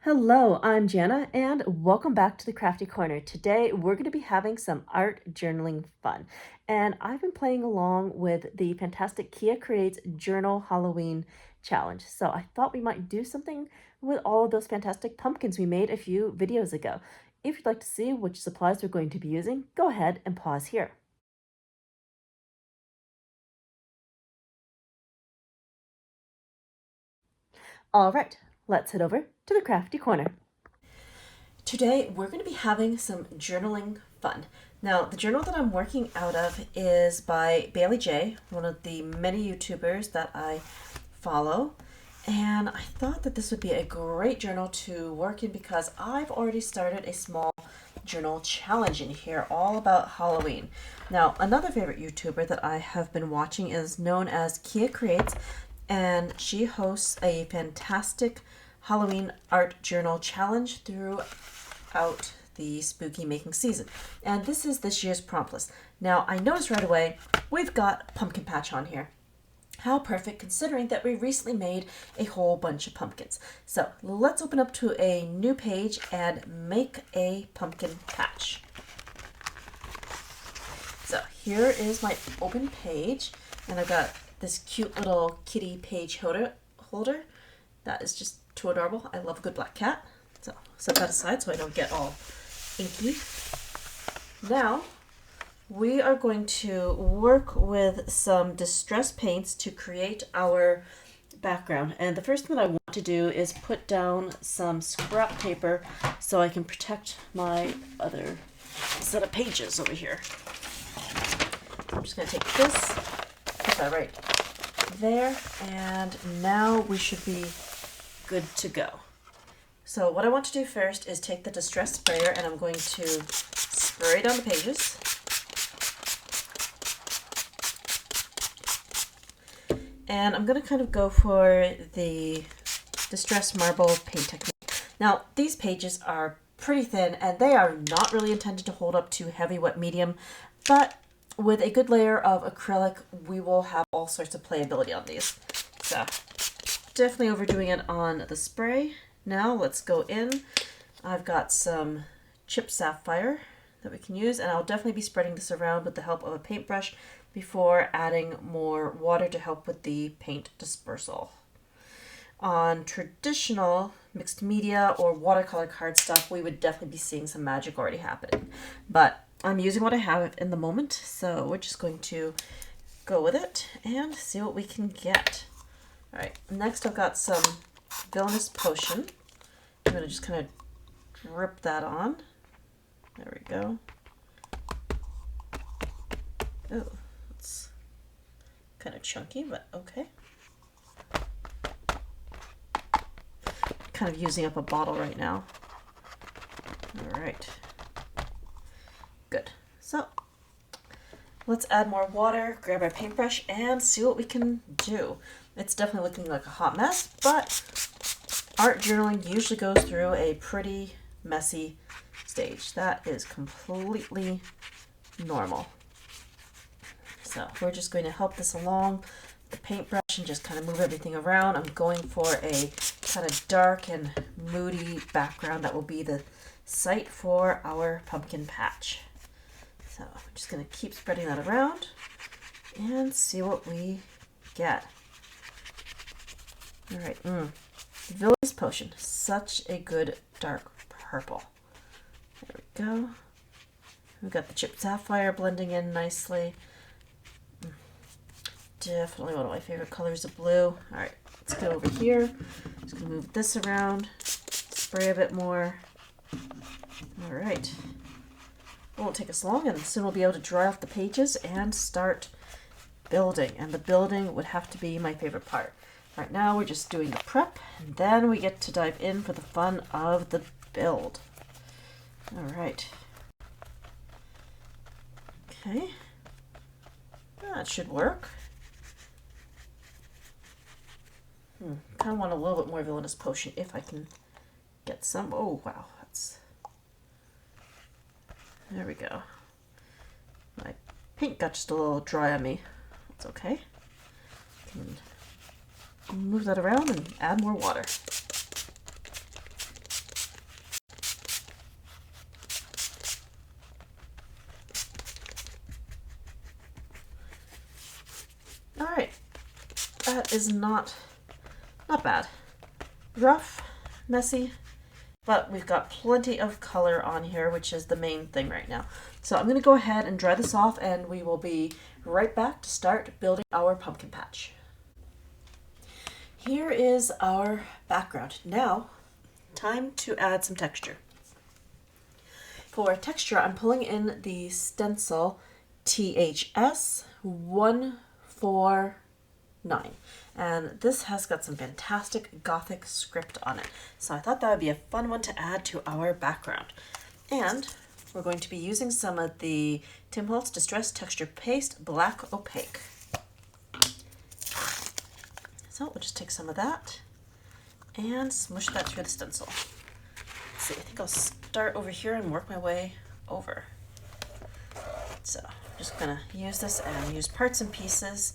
Hello, I'm Janna, and welcome back to the Crafty Corner. Today, we're going to be having some art journaling fun, and I've been playing along with the fantastic Kia Creates Journal Halloween Challenge. So I thought we might do something with all of those fantastic pumpkins we made a few videos ago. If you'd like to see which supplies we're going to be using, go ahead and pause here. All right, let's head over to the Crafty Corner. Today, we're going to be having some journaling fun. Now, the journal that I'm working out of is by Bailey J, one of the many YouTubers that I follow. And I thought that this would be a great journal to work in because I've already started a small journal challenge in here all about Halloween. Now, another favorite YouTuber that I have been watching is known as Kia Creates, and she hosts a fantastic Halloween art journal challenge throughout the spooky making season. And this is this year's prompt list. Now, I noticed right away we've got pumpkin patch on here. How perfect, considering that we recently made a whole bunch of pumpkins. So let's open up to a new page and make a pumpkin patch. So here is my open page, and I've got this cute little kitty page holder. That is just too adorable. I love a good black cat. So set that aside so I don't get all inky. Now, we are going to work with some distress paints to create our background. And the first thing that I want to do is put down some scrap paper so I can protect my other set of pages over here. I'm just going to take this, put that right there, and now we should be good to go. So what I want to do first is take the distress sprayer and I'm going to spray down the pages. And I'm going to kind of go for the distress marble paint technique. Now, these pages are pretty thin and they are not really intended to hold up to heavy, wet, medium, but with a good layer of acrylic, we will have all sorts of playability on these. So, definitely overdoing it on the spray. Now, let's go in. I've got some chipped sapphire that we can use, and I'll definitely be spreading this around with the help of a paintbrush before adding more water to help with the paint dispersal. On traditional mixed media or watercolor cardstock, we would definitely be seeing some magic already happening. But I'm using what I have in the moment, so we're just going to go with it and see what we can get. All right, next I've got some Villainous Potion. I'm going to just kind of drip that on. There we go. Oh, it's kind of chunky, but okay. Kind of using up a bottle right now. All right. Good. So let's add more water, grab our paintbrush, and see what we can do. It's definitely looking like a hot mess, but art journaling usually goes through a pretty messy stage. That is completely normal. So we're just going to help this along with the paintbrush and just kind of move everything around. I'm going for a kind of dark and moody background that will be the site for our pumpkin patch. So I'm just going to keep spreading that around and see what we get. All right, Villainous Potion, such a good dark purple. There we go. We've got the chipped sapphire blending in nicely. Definitely one of my favorite colors of blue. All right, let's go over here. Just gonna move this around, spray a bit more. All right. It won't take us long, and soon we'll be able to dry off the pages and start building. And the building would have to be my favorite part. Right now we're just doing the prep, and then we get to dive in for the fun of the build. All right. Okay. That should work. Kind of want a little bit more Villainous Potion if I can get some. Oh, wow. There we go. My paint got just a little dry on me. That's okay. Can move that around and add more water. that is not bad. Rough, messy, but we've got plenty of color on here, which is the main thing right now. So I'm going to go ahead and dry this off, and we will be right back to start building our pumpkin patch. Here is our background. Now, time to add some texture. For texture, I'm pulling in the stencil THS 149. And this has got some fantastic Gothic script on it. So I thought that would be a fun one to add to our background. And we're going to be using some of the Holtz Distress Texture Paste Black Opaque. So we'll just take some of that and smush that through the stencil. Let's see, I think I'll start over here and work my way over. So I'm just gonna use this and use parts and pieces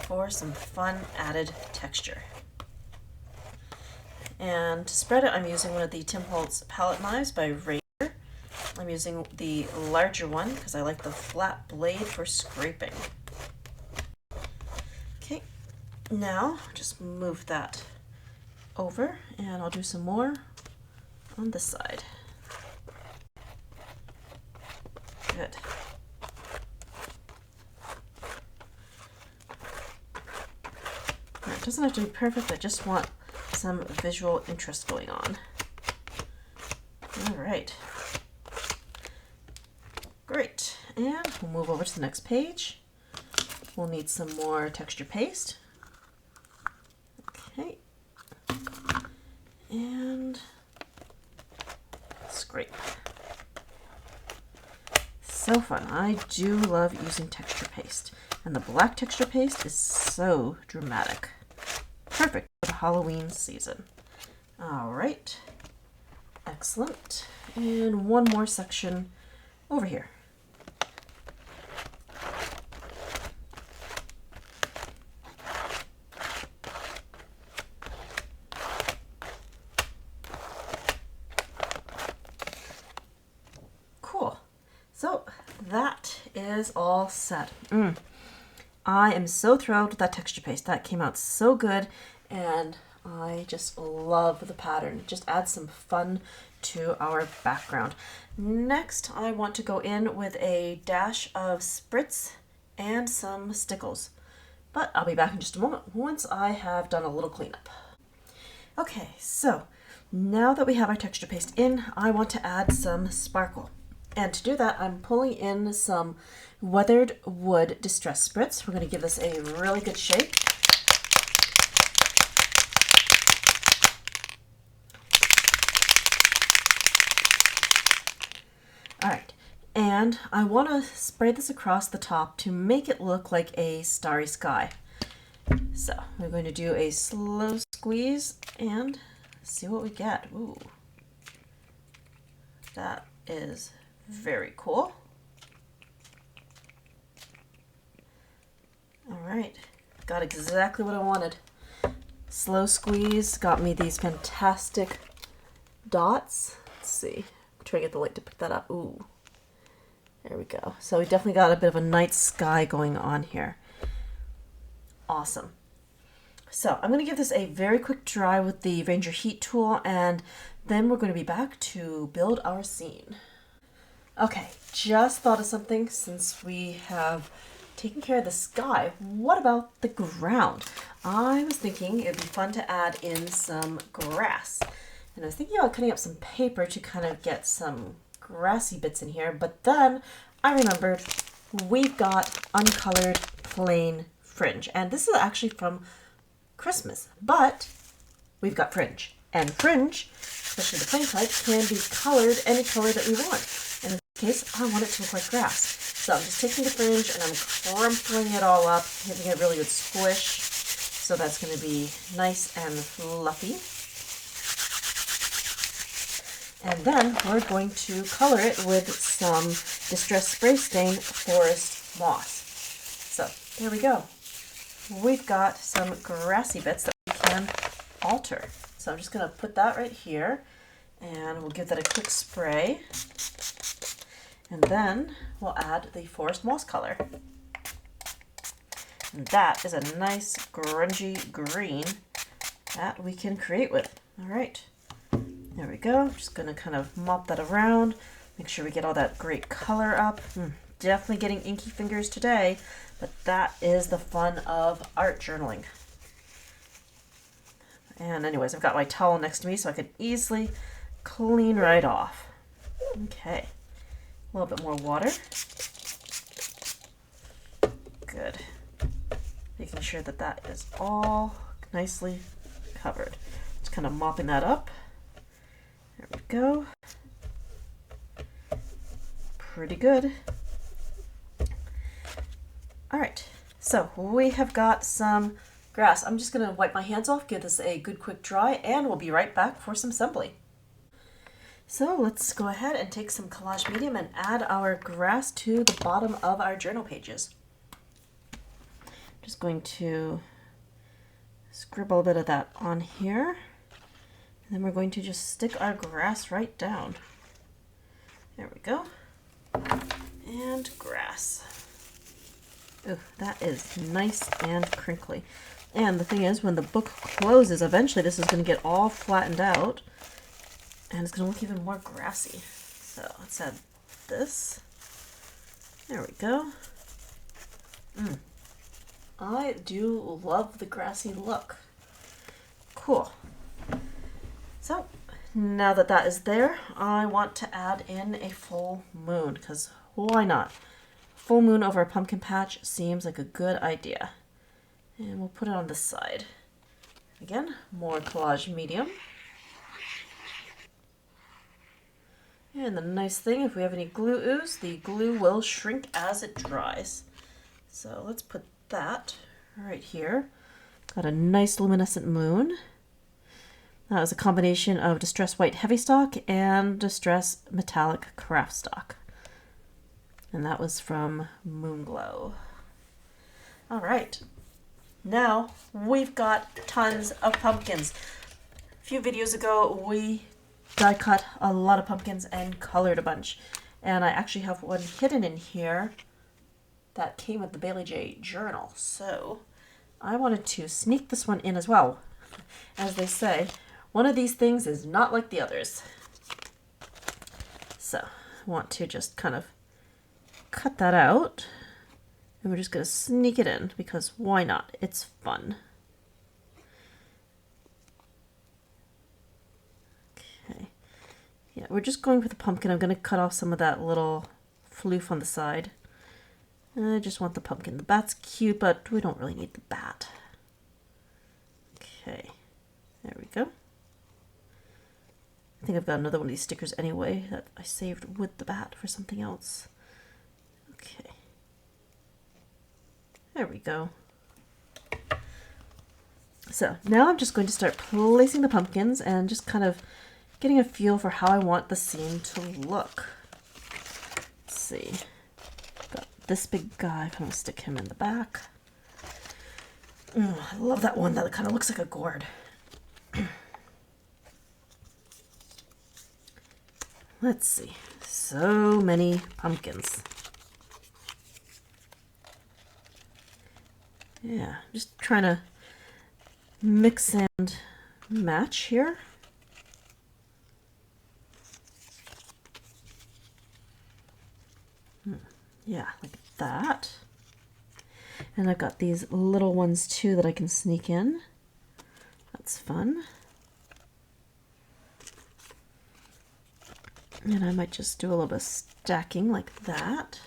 for some fun added texture. And to spread it, I'm using one of the Holtz palette knives by Razor. I'm using the larger one because I like the flat blade for scraping. Okay, now just move that over, and I'll do some more on this side. Good. Now, it doesn't have to be perfect, I just want some visual interest going on. All right. Great, and we'll move over to the next page. We'll need some more texture paste. Okay, and scrape. So fun. I do love using texture paste, and the black texture paste is so dramatic. Perfect for the Halloween season. All right, excellent. And one more section over here. Cool. So that is all set. I am so thrilled with that texture paste. That came out so good, and I just love the pattern. It just adds some fun to our background. Next, I want to go in with a dash of spritz and some stickles. But I'll be back in just a moment once I have done a little cleanup. Okay, so now that we have our texture paste in, I want to add some sparkle. And to do that, I'm pulling in some Weathered Wood Distress Spritz. We're going to give this a really good shake. All right, and I want to spray this across the top to make it look like a starry sky. So we're going to do a slow squeeze and see what we get. Ooh, that is very cool. All right, got exactly what I wanted. Slow squeeze got me these fantastic dots. Let's see, try to get the light to pick that up. Ooh, there we go. So we definitely got a bit of a night sky going on here. Awesome. So I'm going to give this a very quick dry with the Ranger Heat tool, and then we're going to be back to build our scene. Okay, just thought of something since we have taken care of the sky. What about the ground? I was thinking it would be fun to add in some grass. And I was thinking about cutting up some paper to kind of get some grassy bits in here, but then I remembered we've got uncolored plain fringe. And this is actually from Christmas, but we've got fringe. And fringe, especially the plain type, can be colored any color that we want. And in this case, I want it to look like grass. So I'm just taking the fringe and I'm crumpling it all up, giving it a really good squish. So that's going to be nice and fluffy. And then we're going to color it with some Distress Spray Stain Forest Moss. So there we go. We've got some grassy bits that we can alter. So I'm just going to put that right here, and we'll give that a quick spray. And then we'll add the forest moss color. And that is a nice grungy green that we can create with. All right, there we go. Just gonna kind of mop that around, make sure we get all that great color up. Definitely getting inky fingers today, but that is the fun of art journaling. And anyways, I've got my towel next to me so I can easily clean right off. Okay, a little bit more water. Good. Making sure that that is all nicely covered. Just kind of mopping that up. There we go. Pretty good. All right, so we have got some grass. I'm just gonna wipe my hands off, give this a good quick dry, and we'll be right back for some assembly. So let's go ahead and take some collage medium and add our grass to the bottom of our journal pages. Just going to scribble a bit of that on here, and then we're going to just stick our grass right down. There we go. And grass. Ooh, that is nice and crinkly. And the thing is, when the book closes, eventually this is going to get all flattened out, and it's going to look even more grassy. So let's add this. There we go. I do love the grassy look. Cool. So now that that is there, I want to add in a full moon, because why not? Full moon over a pumpkin patch seems like a good idea. And we'll put it on this side. Again, more collage medium. And the nice thing, if we have any glue ooze, the glue will shrink as it dries. So let's put that right here. Got a nice luminescent moon. That was a combination of Distress White Heavy Stock and Distress Metallic Craft Stock. And that was from Moonglow. All right, now we've got tons of pumpkins. A few videos ago, we die cut a lot of pumpkins and colored a bunch. And I actually have one hidden in here that came with the Bailey J journal. So I wanted to sneak this one in as well. As they say, one of these things is not like the others. So I want to just kind of cut that out, and we're just going to sneak it in because why not? It's fun. Okay. Yeah, we're just going for the pumpkin. I'm going to cut off some of that little floof on the side. I just want the pumpkin. The bat's cute, but we don't really need the bat. Okay, there we go. I think I've got another one of these stickers anyway that I saved with the bat for something else. Okay, there we go. So now I'm just going to start placing the pumpkins and just kind of getting a feel for how I want the scene to look. Let's see. Got this big guy, I'm going to stick him in the back. I love that one that kind of looks like a gourd. Let's see. So many pumpkins. Yeah, just trying to mix and match here. Yeah, like that. And I've got these little ones too that I can sneak in. That's fun. And I might just do a little bit of stacking like that.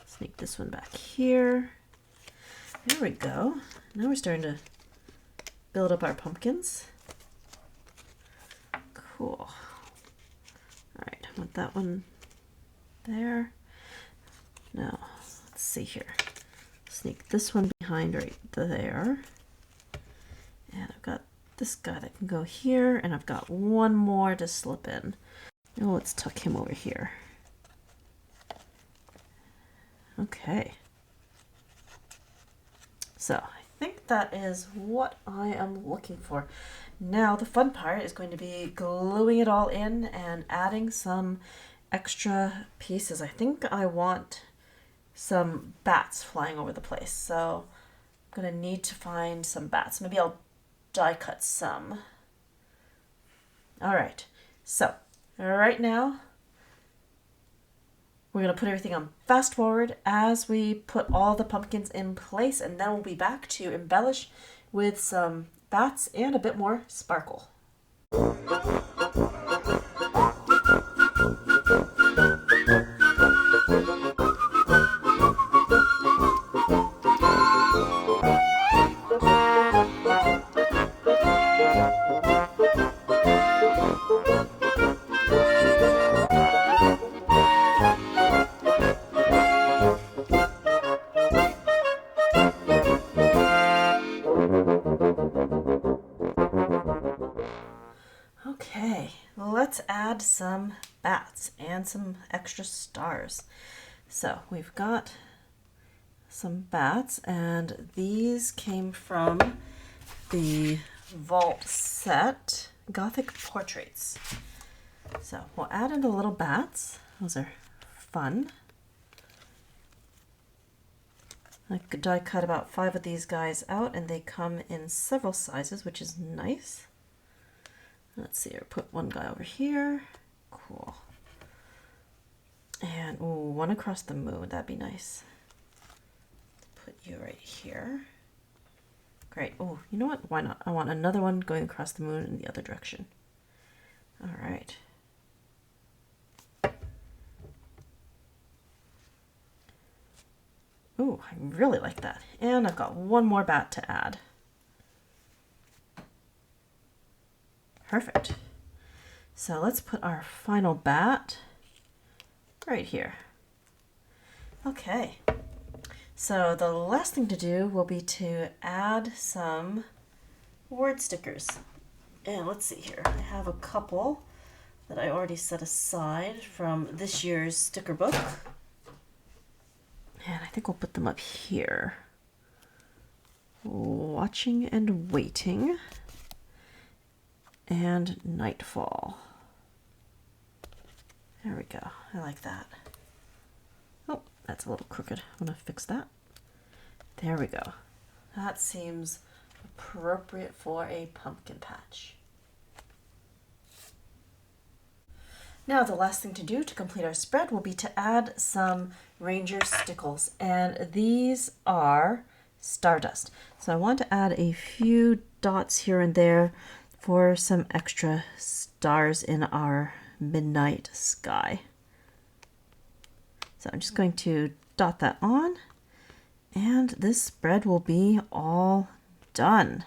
Sneak this one back here. There we go. Now we're starting to build up our pumpkins. Cool. All right, I want that one there. Now, let's see here. Sneak this one behind right there. And I've got this guy that can go here, and I've got one more to slip in. Now let's tuck him over here. Okay. So I think that is what I am looking for. Now the fun part is going to be gluing it all in and adding some extra pieces. I think I want some bats flying over the place. So I'm going to need to find some bats. Maybe I'll die cut some. All right. So right now, we're going to put everything on fast forward as we put all the pumpkins in place, and then we'll be back to embellish with some bats and a bit more sparkle. Okay, let's add some bats and some extra stars. So we've got some bats, and these came from the Vault set, Gothic Portraits. So we'll add in the little bats. Those are fun. I could die cut about 5 of these guys out, and they come in several sizes, which is nice. Let's see, I'll put one guy over here. Cool. And ooh, one across the moon, that'd be nice. Put you right here. Great. Oh, you know what? Why not? I want another one going across the moon in the other direction. All right. Ooh, I really like that. And I've got one more bat to add. Perfect. So let's put our final bat right here. Okay. So the last thing to do will be to add some word stickers. And let's see here. I have a couple that I already set aside from this year's sticker book. And I think we'll put them up here. Watching and waiting. And nightfall. There we go. I like that. Oh, that's a little crooked. I'm going to fix that. There we go. That seems appropriate for a pumpkin patch. Now the last thing to do to complete our spread will be to add some Ranger stickles. And these are stardust. So I want to add a few dots here and there for some extra stars in our midnight sky. So I'm just going to dot that on, and this spread will be all done.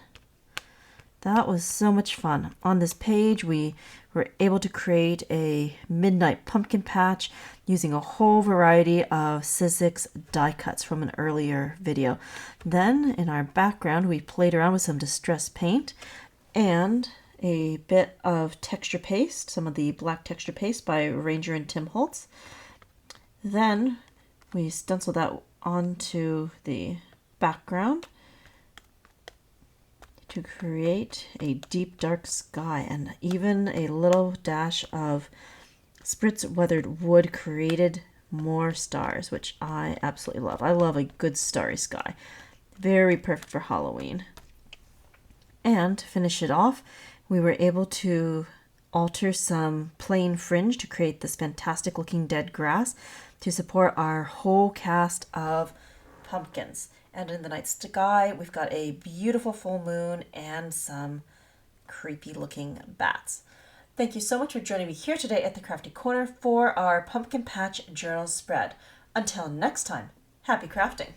That was so much fun. On this page, we were able to create a midnight pumpkin patch using a whole variety of Sizzix die cuts from an earlier video. Then in our background, we played around with some distress paint and a bit of texture paste, some of the black texture paste by Ranger and Tim Holtz. Then we stenciled that onto the background to create a deep dark sky, and even a little dash of spritz weathered wood created more stars, which I absolutely love. I love a good starry sky. Very perfect for Halloween. And to finish it off, we were able to alter some plain fringe to create this fantastic looking dead grass to support our whole cast of pumpkins. And in the night sky, we've got a beautiful full moon and some creepy looking bats. Thank you so much for joining me here today at the Crafty Corner for our Pumpkin Patch Journal spread. Until next time, happy crafting!